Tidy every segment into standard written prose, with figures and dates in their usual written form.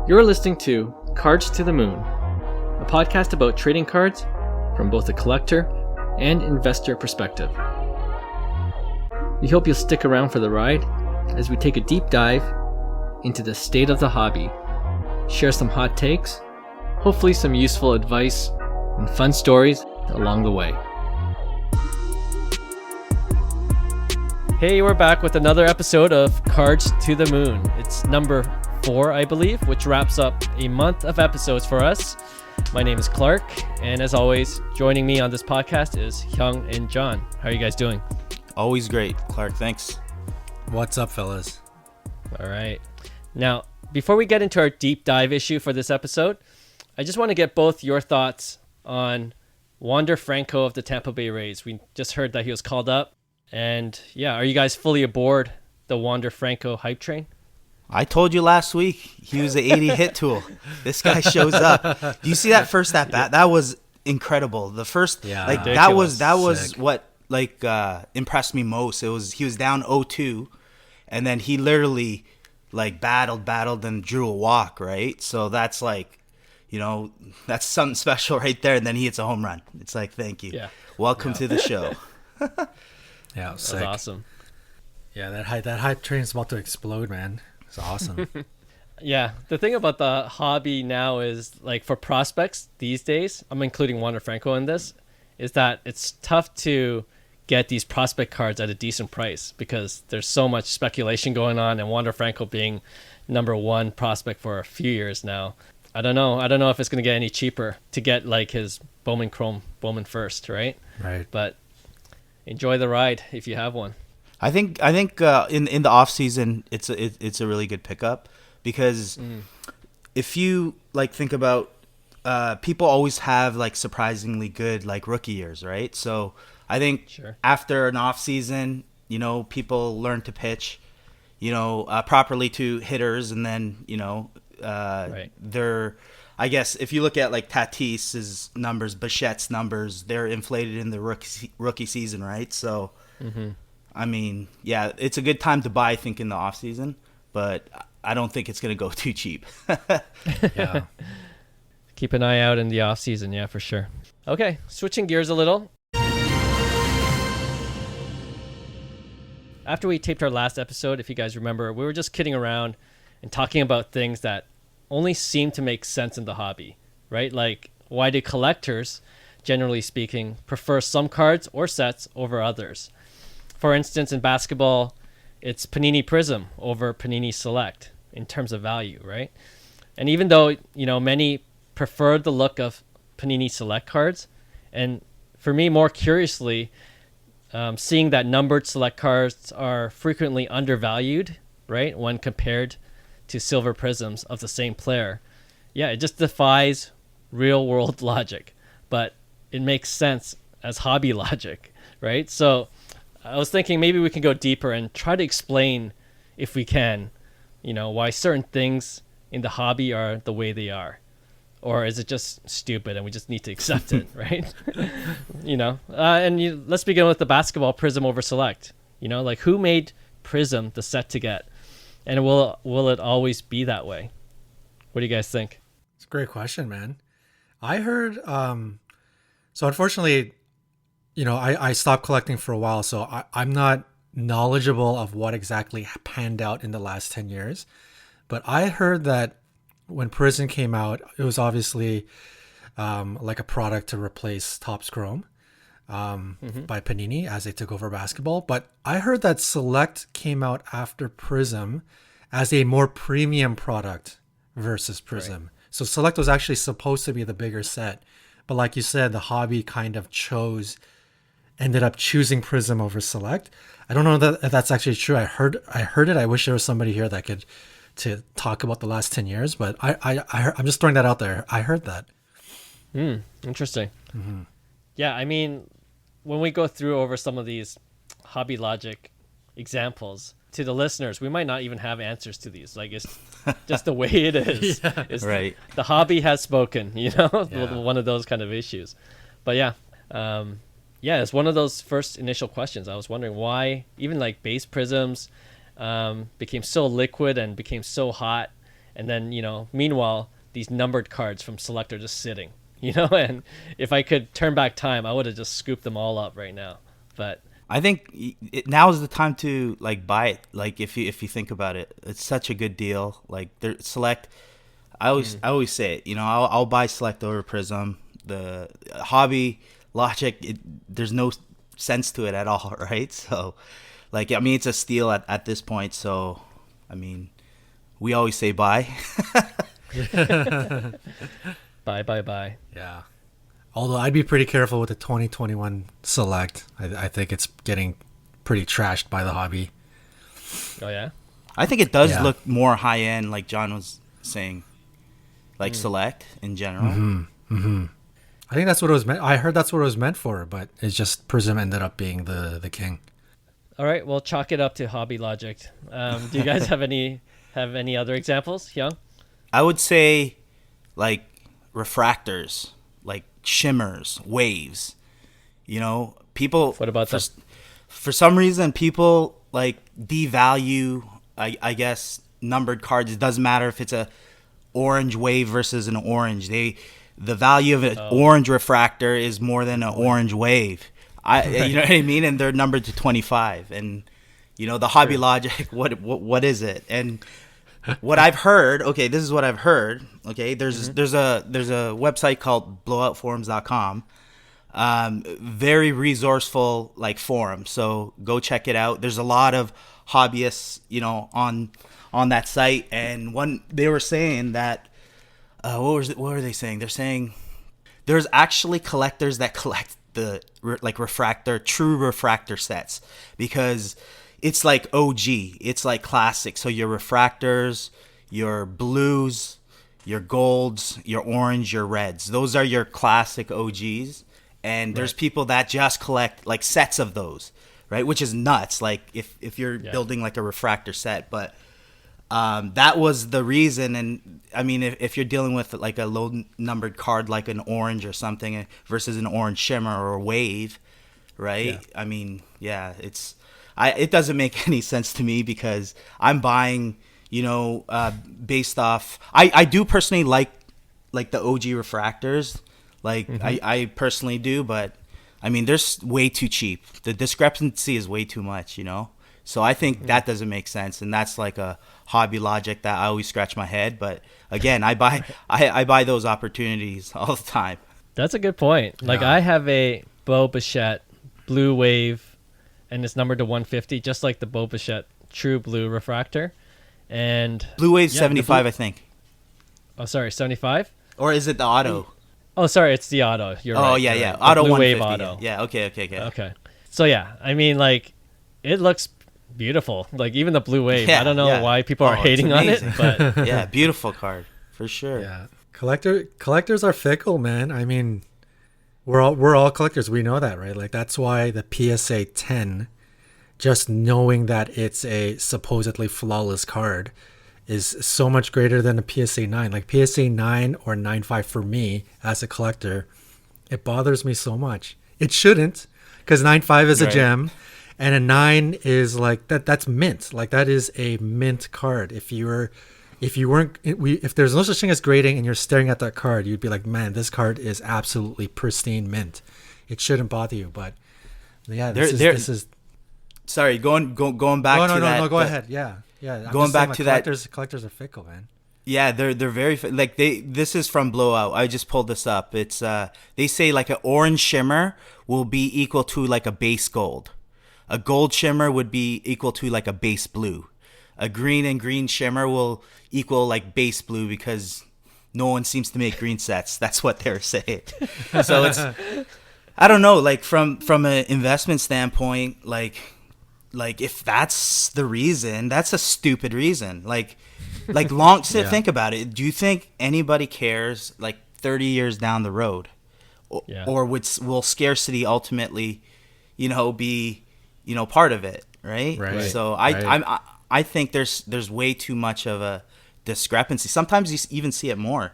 You're listening to Cards to the Moon, a podcast about trading cards from both a collector and investor perspective. We hope you'll stick around for the ride as we take a deep dive into the state of the hobby, share some hot takes, hopefully some useful advice, and fun stories along the way. Hey, we're back with another episode of Cards to the Moon. It's number 4, I believe, which wraps up a month of episodes for us. My name is Clark, and as always, joining me on this podcast is Hyung and John. How are you guys doing? Always great, Clark. Thanks. What's up, fellas? All right. Now, before we get into our deep dive issue for this episode, I just want to get both your thoughts on Wander Franco of the Tampa Bay Rays. We just heard that he was called up. And yeah, are you guys fully aboard the Wander Franco hype train? I told you last week he was an 80 hit tool. This guy shows up. Do you see that first at bat? That was incredible. The first, that was what impressed me most. It was he was down 0-2, and then he literally battled and drew a walk. Right, so that's that's something special right there. And then he hits a home run. It's like, thank you. Yeah. Welcome to the show. Yeah, that was awesome. Yeah, that hype train is about to explode, man. It's awesome. Yeah, the thing about the hobby now is, for prospects these days, I'm including Wander Franco in this, is that it's tough to get these prospect cards at a decent price because there's so much speculation going on, and Wander Franco being number 1 prospect for a few years now. I don't know if it's going to get any cheaper to get his Bowman Chrome Bowman first, right? Right. But enjoy the ride if you have one. I think in the off season it's a really good pickup because if you think about people always have surprisingly good rookie years, right? So I think after an off season, people learn to pitch, properly to hitters, and then they're, I guess if you look at Tatis's numbers, Bichette's numbers, they're inflated in the rookie season, right? So. Mm-hmm. I mean, yeah, it's a good time to buy, I think, in the off season, but I don't think it's going to go too cheap. Yeah. Keep an eye out in the off season, yeah, for sure. Okay, switching gears a little. After we taped our last episode, if you guys remember, we were just kidding around and talking about things that only seem to make sense in the hobby, right? Like, why do collectors, generally speaking, prefer some cards or sets over others? For instance, in basketball, it's Panini Prizm over Panini Select in terms of value, right? And even though, many prefer the look of Panini Select cards, and for me, more curiously, seeing that numbered Select cards are frequently undervalued, right, when compared to silver Prizms of the same player. Yeah, it just defies real-world logic, but it makes sense as hobby logic, right? So I was thinking maybe we can go deeper and try to explain, if we can, why certain things in the hobby are the way they are. Or is it just stupid and we just need to accept it, right? Let's begin with the basketball Prizm over Select. Who made Prizm the set to get? And will it always be that way? What do you guys think? It's a great question, man. I heard, so unfortunately, I stopped collecting for a while, so I'm not knowledgeable of what exactly panned out in the last 10 years. But I heard that when Prizm came out, it was obviously a product to replace Topps Chrome by Panini as they took over basketball. But I heard that Select came out after Prizm as a more premium product versus Prizm. Right. So Select was actually supposed to be the bigger set. But like you said, the hobby kind of ended up choosing Prizm over Select. I don't know if that's actually true. I heard it. I wish there was somebody here that could to talk about the last 10 years, but I'm just throwing that out there. I heard that. Interesting. Mm-hmm. Yeah, I mean, when we go through over some of these hobby logic examples to the listeners, we might not even have answers to these. It's just the way it is. Yeah. Right. The hobby has spoken, one of those kind of issues. But yeah, it's one of those first initial questions. I was wondering why even base Prizms became so liquid and became so hot and then meanwhile these numbered cards from Select are just sitting. And if I could turn back time, I would have just scooped them all up right now. But I think now is the time to like buy it. Like if you think about it, it's such a good deal. Like Select, I always say it. I'll buy Select over Prizm. The hobby logic, there's no sense to it at all, right? So, it's a steal at this point. So, we always say buy. Buy. Yeah. Although I'd be pretty careful with the 2021 Select. I think it's getting pretty trashed by the hobby. Oh, yeah? I think it does look more high-end, like John was saying. Like Select in general. Mm-hmm. I think that's what it was meant. I heard that's what it was meant for, but it's just Prizm ended up being the king. All right, well, chalk it up to hobby logic. Do you guys have any other examples, Hyung? I would say, like, refractors, like shimmers, waves. People. What about that? For some reason, people like devalue, I guess, numbered cards. It doesn't matter if it's a orange wave versus an orange. The value of an orange refractor is more than an orange wave. You know what I mean? And they're numbered to 25. And the hobby logic. What is it? And what I've heard, okay, this is what I've heard. Okay, there's a website called blowoutforums.com. Very resourceful forum. So go check it out. There's a lot of hobbyists, on that site. And they were saying that what were they saying? They're saying there's actually collectors that collect the true refractor sets, because it's like OG. It's like classic. So your refractors, your blues, your golds, your orange, your reds. Those are your classic OGs. And there's people that just collect sets of those, right? Which is nuts. Like if you're building a refractor set. But that was the reason. And if you're dealing with a low numbered card like an orange or something versus an orange shimmer or a wave, right? Yeah. It doesn't make any sense to me, because I'm buying, based off. I do personally like the OG refractors, I personally do, but they're way too cheap. The discrepancy is way too much, So I think that doesn't make sense, and that's a hobby logic that I always scratch my head. But again, I buy those opportunities all the time. That's a good point. Yeah. I have a Bo Bichette blue wave, and it's numbered to 150, just like the Bo Bichette True Blue refractor. And Blue Wave 75, I think. Oh, sorry, 75? Or is it the auto? Oh, sorry, it's the auto. You're right. Oh, yeah. Right. Auto Blue 150. Wave auto. Yeah, okay. So, yeah, it looks beautiful. Even the Blue Wave. I don't know why people are hating on it, but yeah, beautiful card for sure. Yeah, collectors are fickle, man. We're all collectors. We know that, right? That's why the PSA 10, just knowing that it's a supposedly flawless card, is so much greater than a PSA 9. PSA 9 or 9.5 for me as a collector, it bothers me so much. It shouldn't, because 9.5 is a gem, and a 9 is that's mint. That is a mint card. If there's no such thing as grading and you're staring at that card, you'd be like, man, this card is absolutely pristine mint. It shouldn't bother you. But yeah, this is. Sorry, going back to that. No, go ahead. Yeah. Going back to collectors are fickle, man. Yeah, they're very this is from Blowout. I just pulled this up. It's they say an orange shimmer will be equal to a base gold. A gold shimmer would be equal to a base blue. A green and green shimmer will equal base blue, because no one seems to make green sets. That's what they're saying. So it's, I don't know, from an investment standpoint, if that's the reason, that's a stupid reason. Think about it. Do you think anybody cares 30 years down the road? Or will scarcity ultimately, be, part of it, right? Right. So I think there's way too much of a discrepancy. Sometimes you even see it more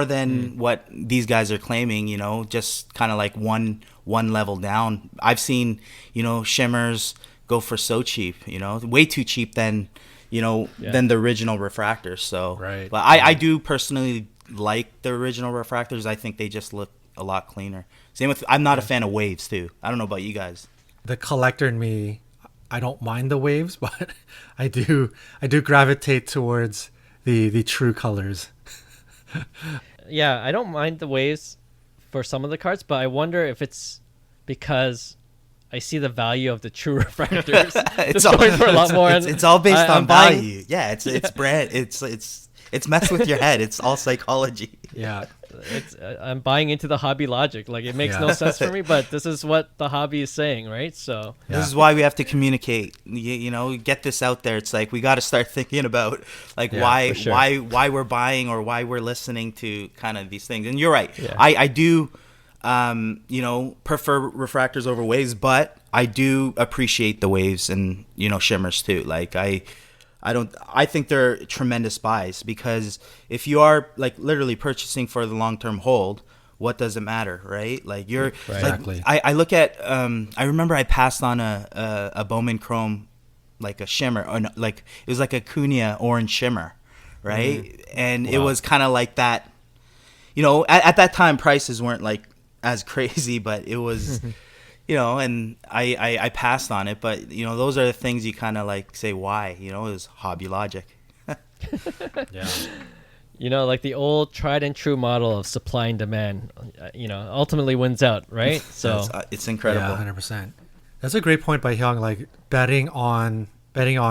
than what these guys are claiming, just kind of one level down. I've seen, shimmers go for so cheap, way too cheap than, than the original refractors. So, right. But I do personally like the original refractors. I think they just look a lot cleaner. Same with, I'm not a fan of waves too. I don't know about you guys. The collector in me, I don't mind the waves, but I do gravitate towards the true colors. Yeah, I don't mind the waves for some of the cards, but I wonder if it's because I see the value of the true refractors. It's all, going for a lot more. It's all based on value. Yeah, it's brand. It's messed with your head. It's all psychology. Yeah. I'm buying into the hobby logic. Like, it makes no sense for me, but this is what the hobby is saying, right? So this is why we have to communicate. Get this out there. It's like we got to start thinking about like why we're buying or why we're listening to kind of these things. And you're right. Yeah. I do prefer refractors over waves, but I do appreciate the waves and shimmers too. Like I think they're tremendous buys, because if you are like literally purchasing for the long-term hold, what does it matter, right? Like you're exactly. Like, I look at I remember I passed on a Bowman Chrome, like a shimmer, or like it was like a Cunha orange shimmer, right? And it was kind of like that. At that time prices weren't like as crazy, but it was. And I passed on it, but those are the things you kind of like say why, is hobby logic. Yeah. Like the old tried and true model of supply and demand, ultimately wins out, right? So it's incredible. Yeah, 100%. That's a great point by Hyung. Like betting on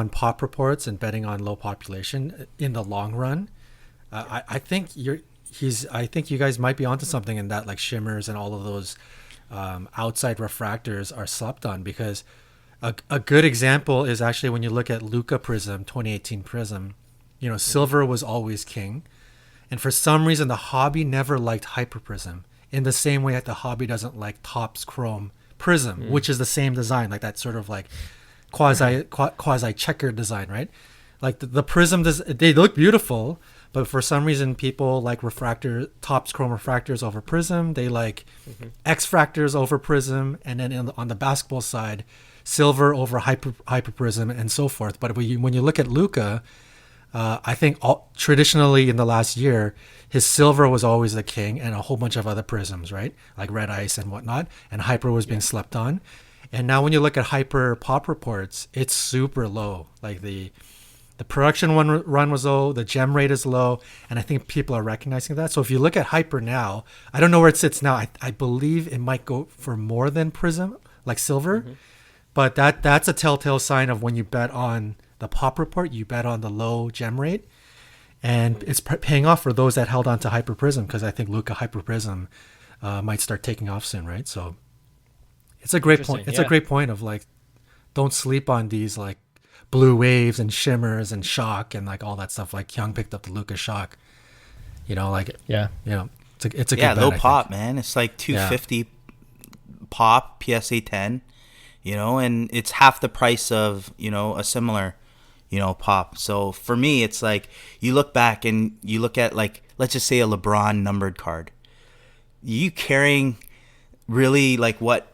pop reports and betting on low population in the long run. I think I think you guys might be onto something in that, like shimmers and all of those. Outside refractors are slept on, because a good example is actually when you look at Luka Prizm, 2018 Prizm, silver was always king. And for some reason, the hobby never liked Hyper Prizm, in the same way that the hobby doesn't like Topps Chrome Prizm, which is the same design, like that sort of like quasi checkered design, right? Like the Prizm, they look beautiful, but for some reason, people like Topps Chrome refractors over Prizm. They like X-fractors over Prizm, and then on the basketball side, silver over Hyper Prizm, and so forth. But when you look at Luka, I think traditionally in the last year, his silver was always the king, and a whole bunch of other Prizms, right? Like red ice and whatnot, and Hyper was being slept on. And now when you look at Hyper pop reports, it's super low. Like the production run was low, the gem rate is low, and I think people are recognizing that. So if you look at Hyper now, I don't know where it sits now. I believe it might go for more than Prizm, like silver. But that's a telltale sign of when you bet on the pop report, you bet on the low gem rate. And it's paying off for those that held on to Hyper Prizm, because I think Luka Hyper Prizm might start taking off soon, right? So it's a great point. It's a great point of like, don't sleep on these like blue waves and shimmers and shock and like all that stuff. Like Hyung picked up the Luka shock, it's a good bet, low pop, man. It's like 250 pop PSA 10, and it's half the price of a similar pop. So for me, it's like you look back and you look at, like, let's just say a LeBron numbered card. You carrying really like what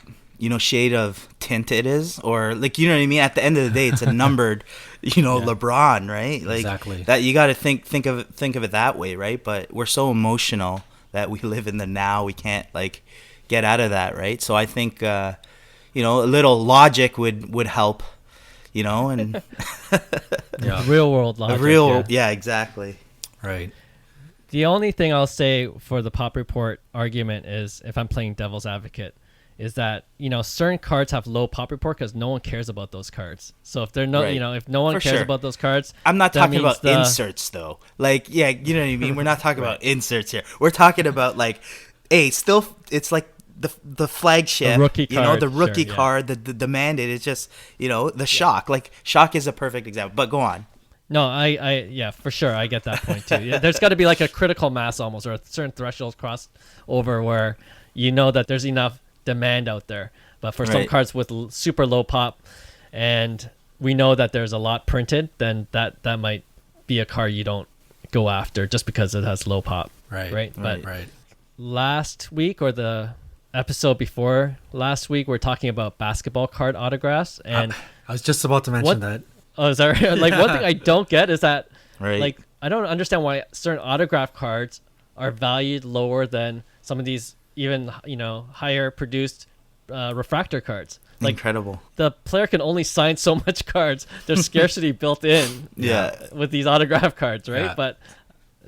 shade of tint it is, or like, what I mean? At the end of the day, it's a numbered, LeBron, right? Like exactly. That you got to think of it that way, right? But we're so emotional that we live in the now. We can't like get out of that, right? So I think, a little logic would help, and real world logic. Yeah, exactly. Right. The only thing I'll say for the pop report argument is, if I'm playing devil's advocate, is that certain cards have low pop report because no one cares about those cards. So if they're if no one cares about those cards, I'm not talking about inserts though. Like, you know what I mean? We're not talking about inserts here. We're talking about like, still it's like the flagship, the rookie card, the rookie card, the demanded. It's just the shock. Like shock is a perfect example. But go on. No, I for sure I get that point too. There's got to be like a critical mass almost, or a certain threshold crossed over where that there's enough demand out there. But for some cards with super low pop, and we know that there's a lot printed, then that might be a card you don't go after just because it has low pop. Right. But last week, or the episode before last week, we're talking about basketball card autographs, and I was just about to mention that. Oh, is that right? Like, one thing I don't get is that, Right. like, I don't understand why certain autograph cards are valued lower than some of these even, higher produced refractor cards. Like, incredible. the player can only sign so much cards. There's scarcity built in with these autograph cards, right? Yeah. But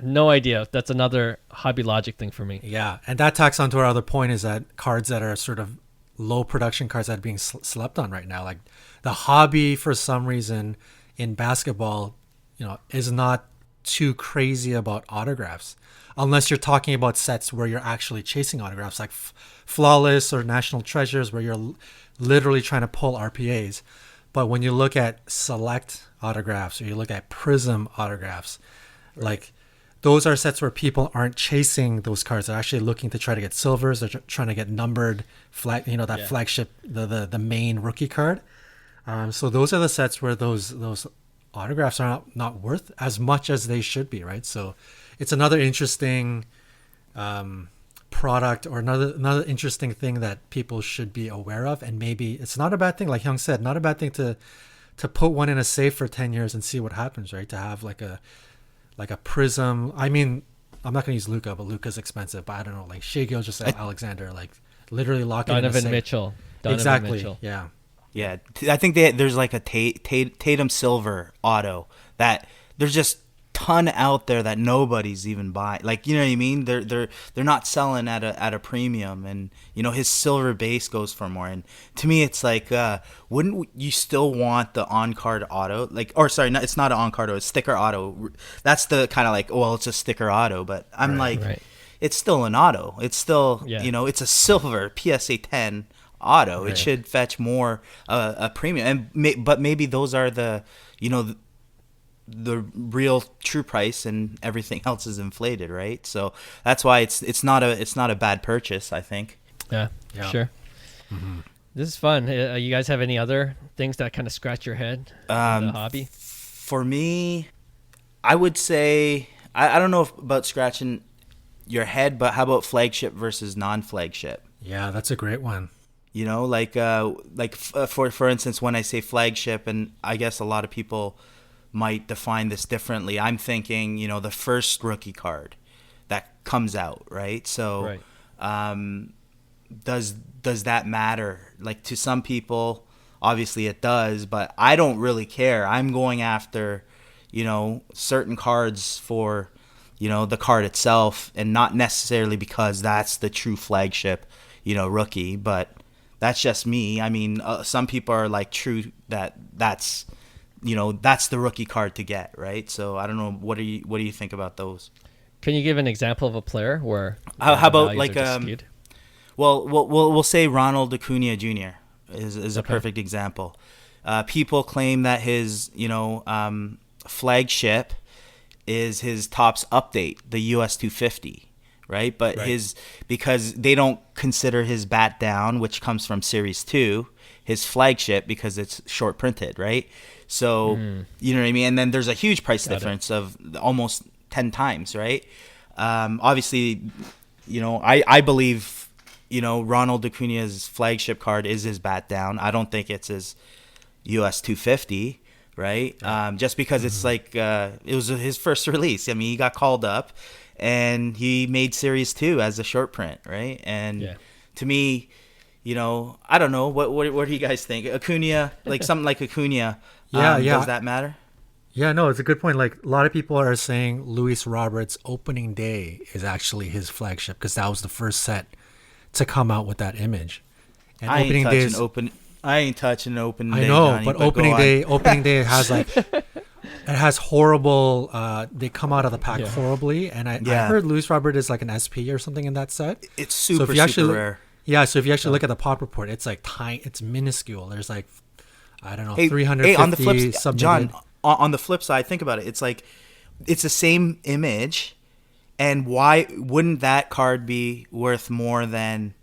no idea. That's another hobby logic thing for me. Yeah, and that tacks onto our other point is that cards that are sort of low production cards that are being slept on right now. Like the hobby for some reason in basketball, is not too crazy about autographs. Unless you're talking about sets where you're actually chasing autographs, like Flawless or National Treasures, where you're literally trying to pull RPAs. But when you look at Select autographs or you look at Prizm autographs, like those are sets where people aren't chasing those cards. They're actually looking to try to get silvers. They're trying to get numbered flagship, the main rookie card. So those are the sets where those autographs are not worth as much as they should be, right? So it's another interesting product or another interesting thing that people should be aware of. And maybe it's not a bad thing, like Hyung said, not a bad thing to put one in a safe for 10 years and see what happens, right? To have like a Prizm. I mean, I'm not going to use Luka, but Luka's expensive. But I don't know, like Shai Gilgeous-Alexander, like literally lock it in a safe. Mitchell. Exactly. Mitchell. Yeah. Yeah, I think there's like a Tatum Silver auto that there's just ton out there that nobody's even buying. Like, you know what I mean? They're not selling at a premium, and his silver base goes for more. And to me, it's like, wouldn't you still want the on card auto? Like, or sorry, it's not an on card auto, it's sticker auto. That's the kind of like, well, it's a sticker auto, but I'm it's still an auto. It's still it's a silver PSA 10 auto. It should fetch more a premium, but maybe those are the the real true price, and everything else is inflated, right? So that's why it's not a bad purchase, I think. Yeah. Sure. Mm-hmm. This is fun. You guys have any other things that kind of scratch your head in the hobby? For me, I would say I don't know about scratching your head, but how about flagship versus non-flagship? Yeah, that's a great one. For instance, when I say flagship, and I guess a lot of people might define this differently, I'm thinking, the first rookie card that comes out, right? So, does that matter? Like, to some people, obviously it does, but I don't really care. I'm going after, certain cards for, the card itself, and not necessarily because that's the true flagship, rookie, but that's just me. I mean, some people are like true that's the rookie card to get, right? So I don't know. What do you think about those? Can you give an example of a player where? How about like we'll say Ronald Acuna Jr. is a perfect example. People claim that his flagship is his Topps update, the US 250. Right, but because they don't consider his bat down, which comes from Series 2, his flagship, because it's short printed, right? So you know what I mean. And then there's a huge price difference of almost 10 times, right? Obviously, I believe Ronald Acuna's flagship card is his bat down. I don't think it's his US 250, right? Just because it's like it was his first release. I mean, he got called up. And he made Series 2 as a short print, right? And to me, I don't know. What do you guys think? Acuna, like something like Acuna, does that matter? Yeah, no, it's a good point. Like, a lot of people are saying Luis Roberts' opening day is actually his flagship because that was the first set to come out with that image. And I ain't touching opening day. I know, Johnny, but opening day has like... It has horrible. They come out of the pack horribly, and I heard Luis Robert is like an SP or something in that set. It's super rare. Yeah, so if you actually look at the pop report, it's like tiny. It's minuscule. There's like, I don't know, 350 Hey, on the flip, submitted. John, on the flip side, think about it. It's like it's the same image, and why wouldn't that card be worth more than?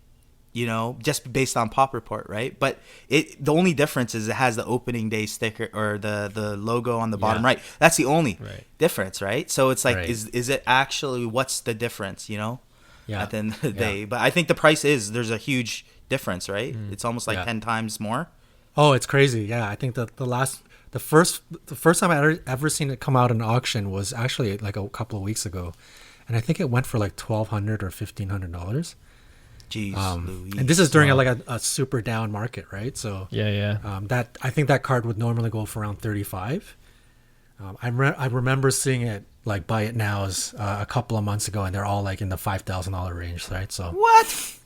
Just based on pop report, right? But the only difference is it has the opening day sticker or the logo on the bottom right. That's the only difference, right? So it's like, is it actually, what's the difference, at the end of the day? But I think the price there's a huge difference, right? It's almost like 10 times more. Oh, it's crazy. Yeah, I think the the first time I ever seen it come out in auction was actually like a couple of weeks ago, and I think it went for like $1,200 or $1,500. Jeez, Louise. And this is during a super down market, right? So that I think that card would normally go for around 35. I remember seeing it like Buy It Nows a couple of months ago, and they're all like in the $5,000 range, right? So what?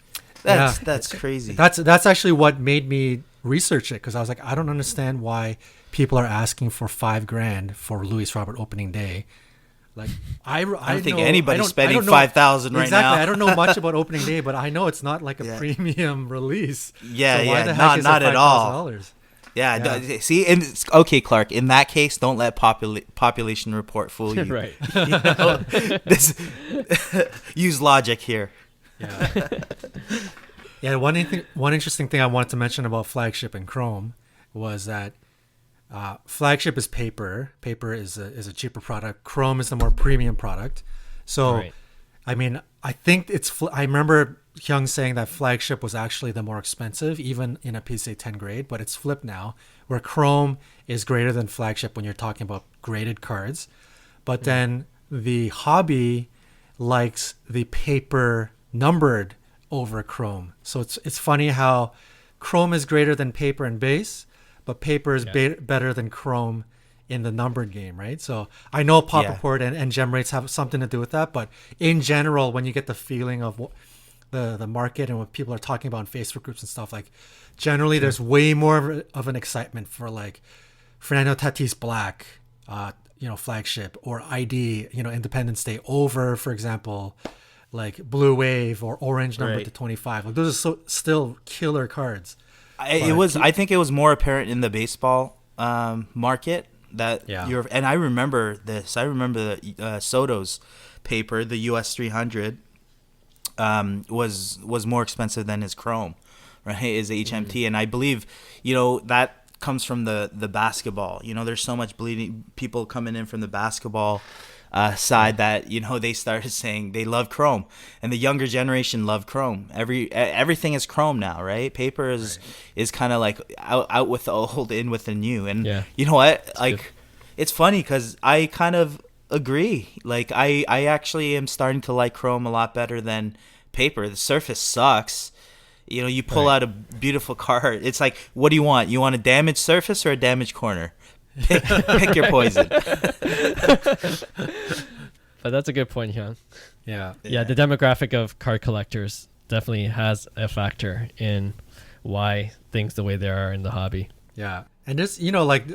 That's crazy. That's actually what made me research it, because I was like, I don't understand why people are asking for $5,000 for Louis Robert opening day. Like I don't think anybody's spending $5,000 right now. Exactly. I don't know much about opening day, but I know it's not like a premium release. Yeah, so why the heck is not it at all. Yeah. See, and okay, Clark. In that case, don't let population report fool you. Right. Use logic here. Yeah. Yeah. One interesting thing I wanted to mention about Flagship and Chrome was that Flagship is paper. Paper is a cheaper product. Chrome is the more premium product. So, I mean, I think I remember Hyung saying that Flagship was actually the more expensive, even in a PSA 10 grade, but it's flipped now, where Chrome is greater than Flagship when you're talking about graded cards. But then the hobby likes the paper numbered over Chrome. So it's funny how Chrome is greater than paper and base, but paper is better than Chrome in the numbered game, right? So I know pop report and gem rates have something to do with that, but in general, when you get the feeling of the market and what people are talking about in Facebook groups and stuff, like generally there's way more of an excitement for like Fernando Tatis Black, Flagship, or ID, Independence Day over, for example, like Blue Wave or Orange number to 25. Like those are still killer cards. I think it was more apparent in the baseball market that and I remember this. I remember the Soto's paper, the US 300, was more expensive than his Chrome, right? His HMT, and I believe that comes from the basketball. There's so much people coming in from the basketball side that they started saying they love Chrome, and the younger generation love Chrome. Everything is Chrome now, right? Paper is kind of like out with the old, in with the new. And you know what? Like, it's funny because I kind of agree. Like I actually am starting to like Chrome a lot better than paper. The surface sucks. You pull out a beautiful card. It's like, what do you want? You want a damaged surface or a damaged corner? Pick your poison. But that's a good point, Hyun. Yeah. The demographic of card collectors definitely has a factor in why things the way they are in the hobby. Yeah. And there's, like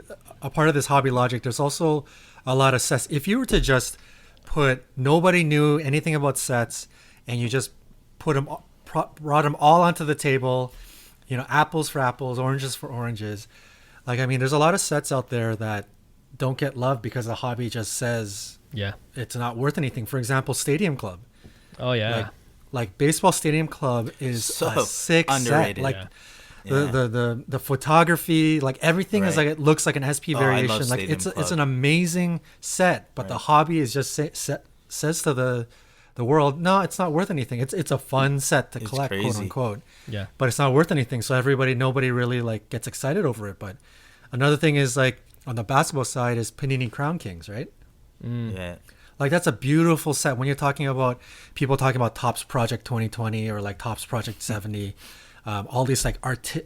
a part of this hobby logic, there's also a lot of sets. If you were to just put, nobody knew anything about sets, and you just brought them all onto the table, apples for apples, oranges for oranges. Like, I mean, there's a lot of sets out there that don't get love because the hobby just says it's not worth anything. For example, Stadium Club. Oh, yeah. Like Baseball Stadium Club is a sick underrated. set. Like the photography, like everything is like, it looks like an SP variation. Like it's an amazing set, but the hobby is just says to the world, no, it's not worth anything. It's a fun set to collect, quote unquote. Yeah. But it's not worth anything. So nobody really like gets excited over it. But another thing is, like, on the basketball side is Panini Crown Kings, right? Yeah. Like, that's a beautiful set. When you're talking about people talking about Topps Project 2020 or like Topps Project 70, all these like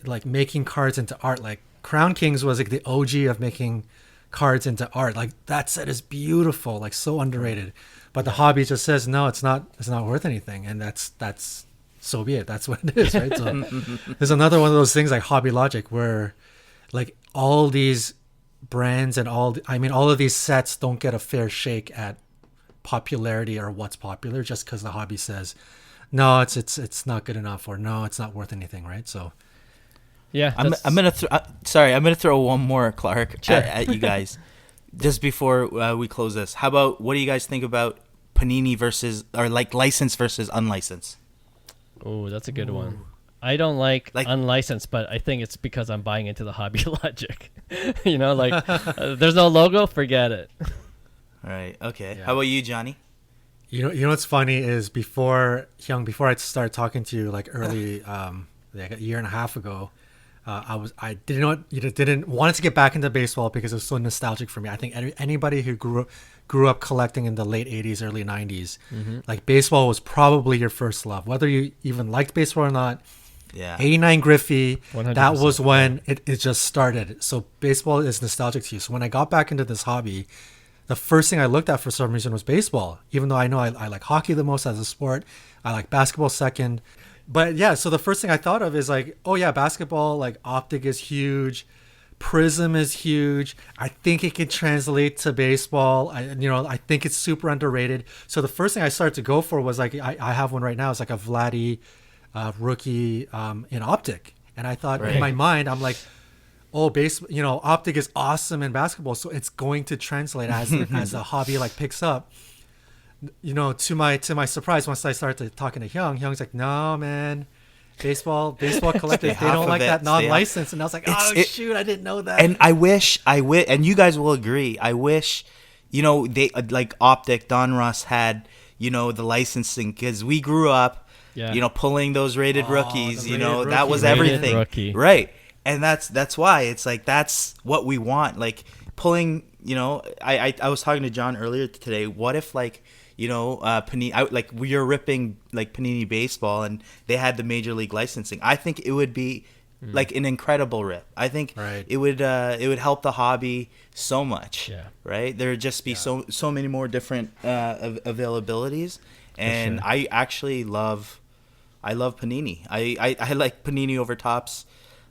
like making cards into art. Like Crown Kings was like the OG of making cards into art. Like, that set is beautiful, like so underrated. But the hobby just says, no, it's not worth anything, and that's so be it. That's what it is, right? So there's another one of those things like hobby logic where, like, all these brands and all of these sets don't get a fair shake at popularity or what's popular just because the hobby says, no, it's not good enough, or no, it's not worth anything, right? So I'm gonna throw one more, Clark, at you guys. Just before we close this, how about, what do you guys think about Panini versus, or like licensed versus unlicensed? Oh, that's a good one. I don't like unlicensed, but I think it's because I'm buying into the hobby logic. There's no logo, forget it. Right. Okay. Yeah. How about you, Johnny? You know what's funny is before I started talking to you, like early, like a year and a half ago, I didn't want to get back into baseball because it was so nostalgic for me. I think anybody who grew up collecting in the late 80s, early 90s, like baseball was probably your first love, whether you even liked baseball or not. Yeah. 89 Griffey, 100%. that was when it just started. So baseball is nostalgic to you. So when I got back into this hobby, the first thing I looked at for some reason was baseball, even though I know I like hockey the most as a sport. I like basketball second. But yeah, so the first thing I thought of is like, oh yeah, basketball, like Optic is huge. Prizm is huge. I think it can translate to baseball. I think it's super underrated. So the first thing I started to go for was like, I have one right now. It's like a Vladdy rookie in Optic. And I thought in my mind, I'm like, oh, Optic is awesome in basketball. So it's going to translate as the hobby like picks up. To my surprise, once I started talking to Hyung's like, no, man, baseball collectors, they don't like that non-license. And I was like, shoot, I didn't know that. And I wish, and you guys will agree, I wish, they like Optic, Don Russ had, the licensing, because we grew up, pulling those rated rookies, that was everything. Rookie. Right. And that's why it's like, that's what we want. Like pulling, I was talking to John earlier today. What if like, Panini, we are ripping like Panini baseball and they had the major league licensing. I think it would be like an incredible rip. I think it would help the hobby so much. Yeah. Right. There would just be so many more different availabilities. And sure. I actually love Panini. I like Panini over Topps.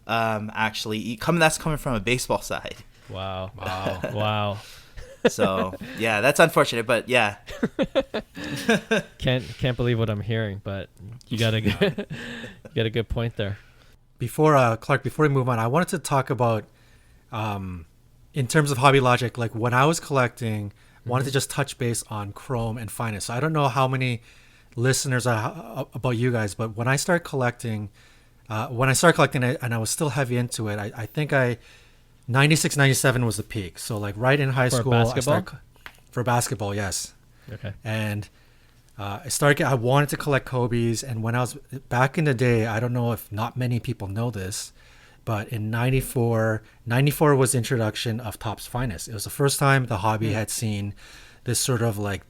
Actually, that's coming from a baseball side. Wow. So yeah, that's unfortunate, but yeah. Can't believe what I'm hearing, but you got a good point there. Clark, before we move on, I wanted to talk about, in terms of hobby logic, like when I was collecting, wanted to just touch base on Chrome and Finest. So I don't know how many listeners are about you guys, but when I started collecting, and I was still heavy into it, I think 96, 97 was the peak. So like right in high school, for basketball, yes. Okay. And I wanted to collect Kobe's, and when I was back in the day, I don't know if not many people know this, but in 94 was the introduction of Topps Finest. It was the first time the hobby had seen this sort of like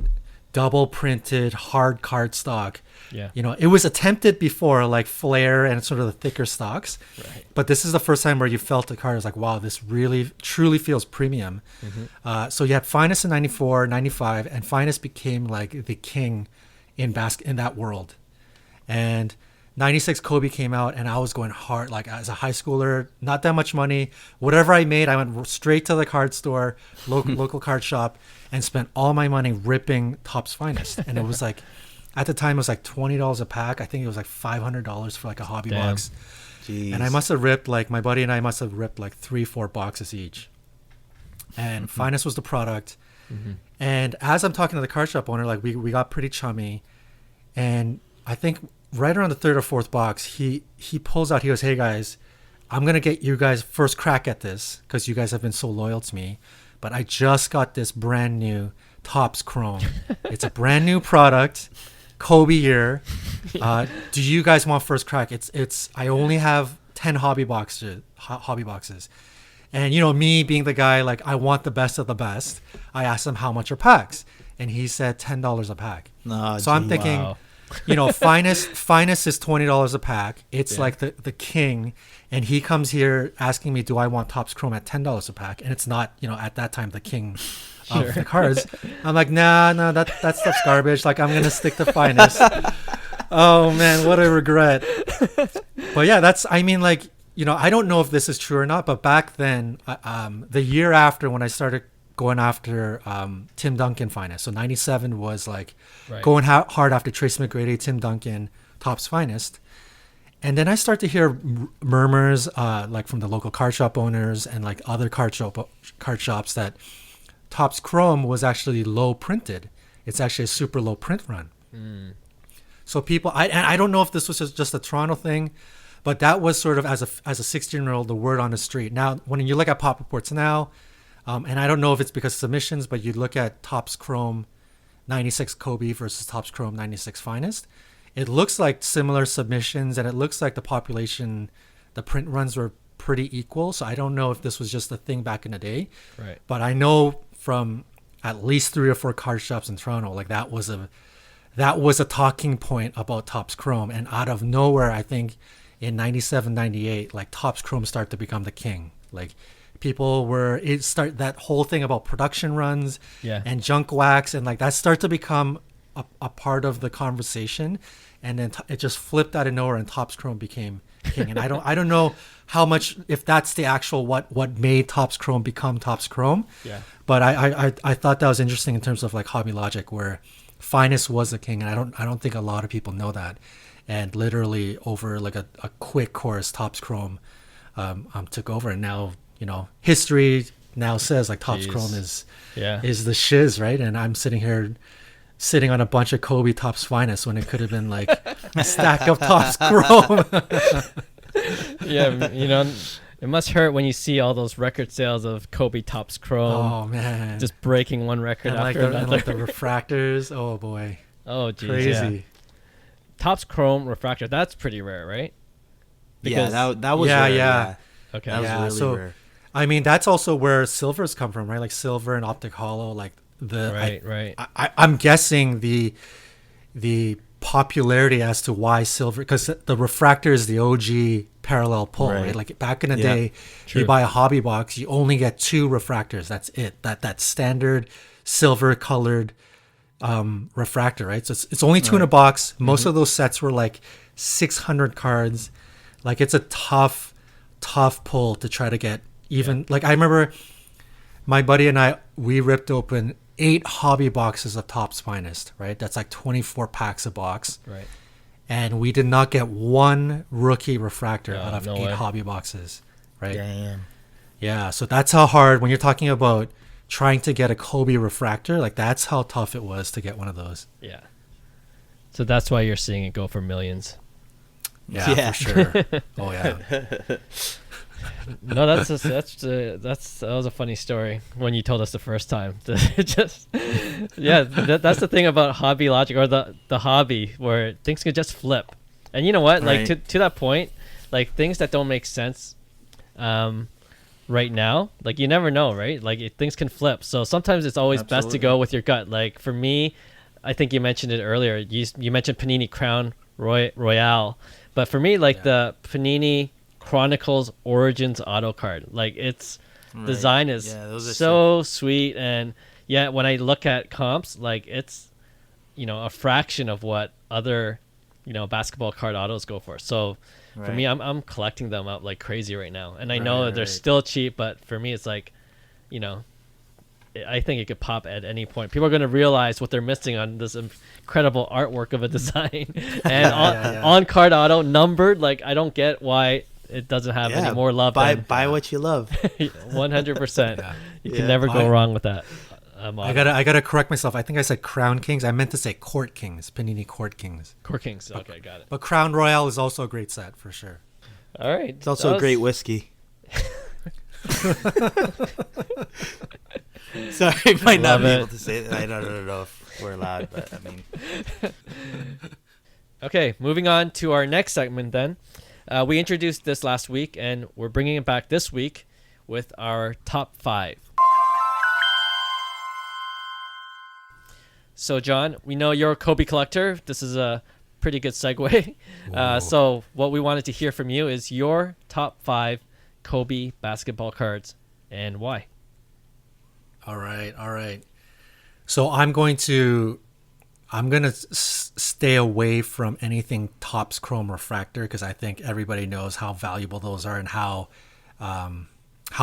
double printed hard card stock. Yeah. It was attempted before, like Flair and sort of the thicker stocks. Right. But this is the first time where you felt the card was like, wow, this really truly feels premium. So you had Finest in 94, 95, and Finest became like the king in that world. And 96 Kobe came out, and I was going hard, like as a high schooler, not that much money. Whatever I made, I went straight to the card store, local card shop, and spent all my money ripping Topps Finest. And it was like, at the time, it was like $20 a pack. I think it was like $500 for like a hobby box. Jeez. And I must have ripped, like my buddy and I must have ripped like 3-4 boxes each. And Finest was the product. And as I'm talking to the card shop owner, like we got pretty chummy. And I think right around the third or fourth box, he pulls out, he goes, hey guys, I'm going to get you guys first crack at this because you guys have been so loyal to me. But I just got this brand new Topps Chrome. It's a brand new product. Kobe year. Do you guys want first crack? I only have 10 hobby boxes. And me being the guy, like I want the best of the best. I asked him how much are packs, and he said $10 a pack. So I'm thinking, Finest is $20 a pack. It's like the king, and he comes here asking me, do I want Topps Chrome at $10 a pack? And it's not, at that time the king of the cards. I'm like, nah, that stuff's garbage. Like, I'm gonna stick to Finest. Oh man, what a regret. But yeah, I don't know if this is true or not, but back then, the year after when I started going after Tim Duncan Finest, so 97 was like going hard after Tracy McGrady, Tim Duncan, Topps Finest. And then I start to hear murmurs like from the local card shop owners and like other card shops that Topps Chrome was actually low printed. It's actually a super low print run. So people, I don't know if this was just a Toronto thing, but that was sort of as a 16-year-old the word on the street. Now, when you look at pop reports now, and I don't know if it's because of submissions, but you look at Topps Chrome 96 Kobe versus Topps Chrome 96 Finest, it looks like similar submissions, and it looks like the print runs were pretty equal. So I don't know if this was just a thing back in the day. Right. But I know from at least 3 or 4 card shops in Toronto, like that was a talking point about Topps Chrome. And out of nowhere, I think in 97, 98, like Topps Chrome started to become the king. Like that whole thing about production runs and junk wax, and like that started to become a part of the conversation. And then it just flipped out of nowhere, and Topps Chrome became king. And I don't know how much, if that's the actual what made Topps Chrome become Topps Chrome. Yeah. But I thought that was interesting in terms of like hobby logic, where finest was the king, and I don't think a lot of people know that. And literally over like a quick course, Topps Chrome took over, and now history now says like Topps Chrome is the shiz, right? And I'm sitting on a bunch of Kobe Topps Finest when it could have been like a stack of Topps Chrome. Yeah, it must hurt when you see all those record sales of Kobe Topps Chrome. Oh man, just breaking one record after another. And like the refractors. Oh boy. Oh geez, crazy. Yeah. Topps Chrome refractor. That's pretty rare, right? Because that was rare. Yeah. Okay. That was really rare. I mean, that's also where silvers come from, right? Like silver and optic hollow, like right. I'm guessing the popularity as to why silver, because the refractor is the OG parallel pull, right? Like back in the day, you buy a hobby box, you only get 2 refractors. That's it. That standard silver colored refractor, right? So it's only 2 in a box. Most of those sets were like 600 cards. Like it's a tough pull to try to get even. Like I remember my buddy and I, we ripped open 8 hobby boxes of Topps Finest, right? That's like 24 packs a box. Right. And we did not get 1 rookie refractor out of 8 way. hobby boxes, right? Damn. Yeah, so that's how hard, when you're talking about trying to get a Kobe refractor, like that's how tough it was to get one of those. Yeah. So that's why you're seeing it go for millions. Yeah. For sure. Oh yeah. No, that was a funny story when you told us the first time. That's the thing about hobby logic, or the hobby, where things can just flip. And you know what? Like to that point, like things that don't make sense right now, like you never know, right? Like things can flip. So sometimes it's always best to go with your gut. Like for me, I think you mentioned it earlier. You mentioned Panini Crown Royale, but for me, like the Panini Chronicles Origins auto card, like its design is so sweet, and when I look at comps, like it's a fraction of what other basketball card autos go for. So for me, I'm collecting them up like crazy right now, and I know they're still cheap, but for me it's like I think it could pop at any point. People are going to realize what they're missing on this incredible artwork of a design and on card auto numbered. Like I don't get why it doesn't have any more love. Buy what you love. 100%. You can never go wrong with that. I gotta correct myself. I think I said Crown Kings. I meant to say Court Kings. Panini Court Kings. Court Kings. Okay, got it. But Crown Royale is also a great set for sure. All right. It's also a great whiskey. Sorry, I might not be able to say that. I don't know if we're allowed, but I mean. Okay, moving on to our next segment then. We introduced this last week, and we're bringing it back this week with our top 5. So, John, we know you're a Kobe collector. This is a pretty good segue. So what we wanted to hear from you is your top 5 Kobe basketball cards and why. All right. So I'm going to stay away from anything Topps Chrome Refractor, because I think everybody knows how valuable those are and how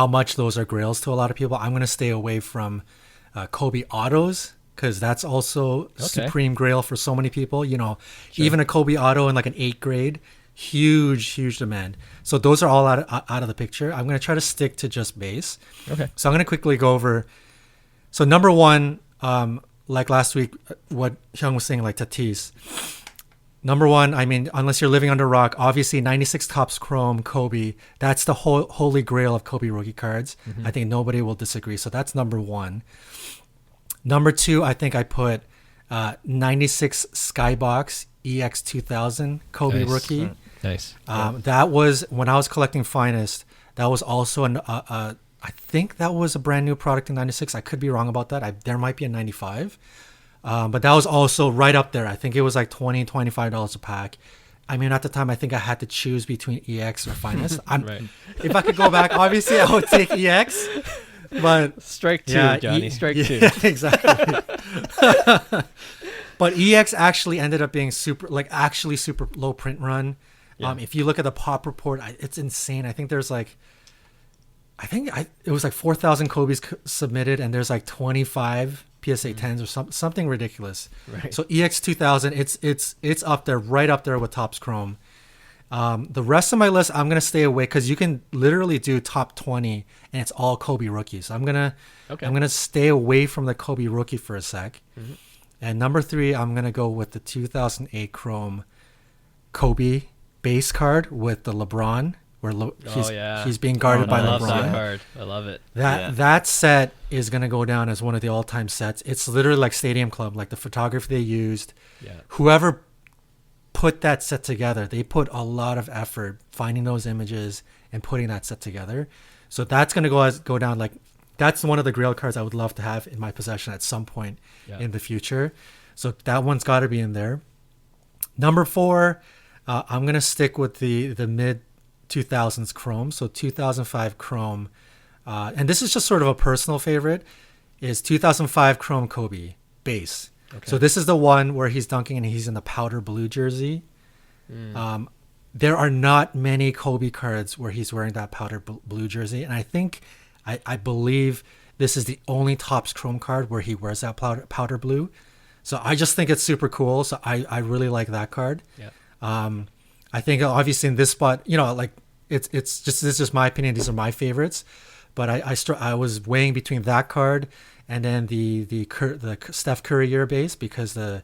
much those are grails to a lot of people. I'm going to stay away from Kobe Autos, because that's also supreme grail for so many people. Even a Kobe Auto in like an 8th grade, huge demand. So those are all out of the picture. I'm going to try to stick to just base. Okay. So I'm going to quickly go over. So number 1, like last week, what Hyung was saying, like Tatis. Number 1, I mean, unless you're living under a rock, obviously 96 Topps Chrome Kobe. That's the holy grail of Kobe rookie cards. Mm-hmm. I think nobody will disagree. So that's number 1. Number 2, I think I put 96 Skybox EX2000 Kobe rookie. Nice. That was, when I was collecting Finest, That was also I think that was a brand new product in 96. I could be wrong about that. There might be a 95. But that was also right up there. I think it was like $20-$25 a pack. I mean, at the time, I think I had to choose between EX or Finest. Right. If I could go back, obviously, I would take EX. But strike two, Johnny. Strike two. Exactly. But EX actually ended up being super low print run. Yeah. If you look at the pop report, it's insane. I think there's like, it was like 4,000 Kobe's submitted, and there's like 25 PSA 10s or something ridiculous. Right. So EX 2000, it's up there, right up there with Topps Chrome. The rest of my list, I'm gonna stay away because you can literally do top 20 and it's all Kobe rookies. So I'm gonna stay away from the Kobe rookie for a sec. Mm-hmm. And number 3, I'm gonna go with the 2008 Chrome Kobe base card with the LeBron, where he's being guarded by LeBron. I love that card. I love it. That set is gonna go down as one of the all-time sets. It's literally like Stadium Club, like the photography they used. Yeah. Whoever put that set together, they put a lot of effort finding those images and putting that set together. So that's gonna go down like, that's one of the Grail cards I would love to have in my possession at some point in the future. So that one's got to be in there. Number 4, I'm gonna stick with the mid 2000s Chrome. So 2005 Chrome, and this is just sort of a personal favorite, is 2005 Chrome Kobe base. Okay. So this is the one where he's dunking and he's in the powder blue jersey. There are not many Kobe cards where he's wearing that powder blue jersey, and I believe this is the only Topps Chrome card where he wears that powder blue. So I just think it's super cool. So I really like that card. Yeah. I think obviously in this spot, like it's just, this is just my opinion. These are my favorites, but I was weighing between that card and then the Steph Curry year base, because the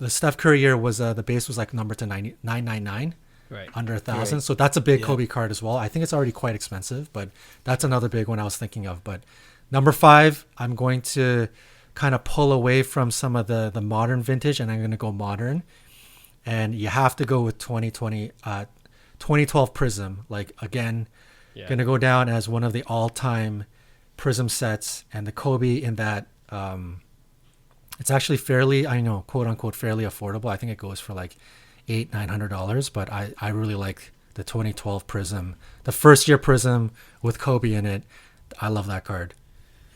Steph Curry year was the base was like numbered to 999. Right. Under 1,000. Right. So that's a big Kobe card as well. I think it's already quite expensive, but that's another big one I was thinking of. But number 5, I'm going to kind of pull away from some of the modern vintage, and I'm going to go modern. And you have to go with 2012 Prizm. Like, again, going to go down as one of the all-time Prizm sets, and the Kobe in that, it's actually fairly, I know, quote unquote, fairly affordable. I think it goes for like $800-900, but I really like the 2012 Prizm, the first year Prizm with Kobe in it. I love that card.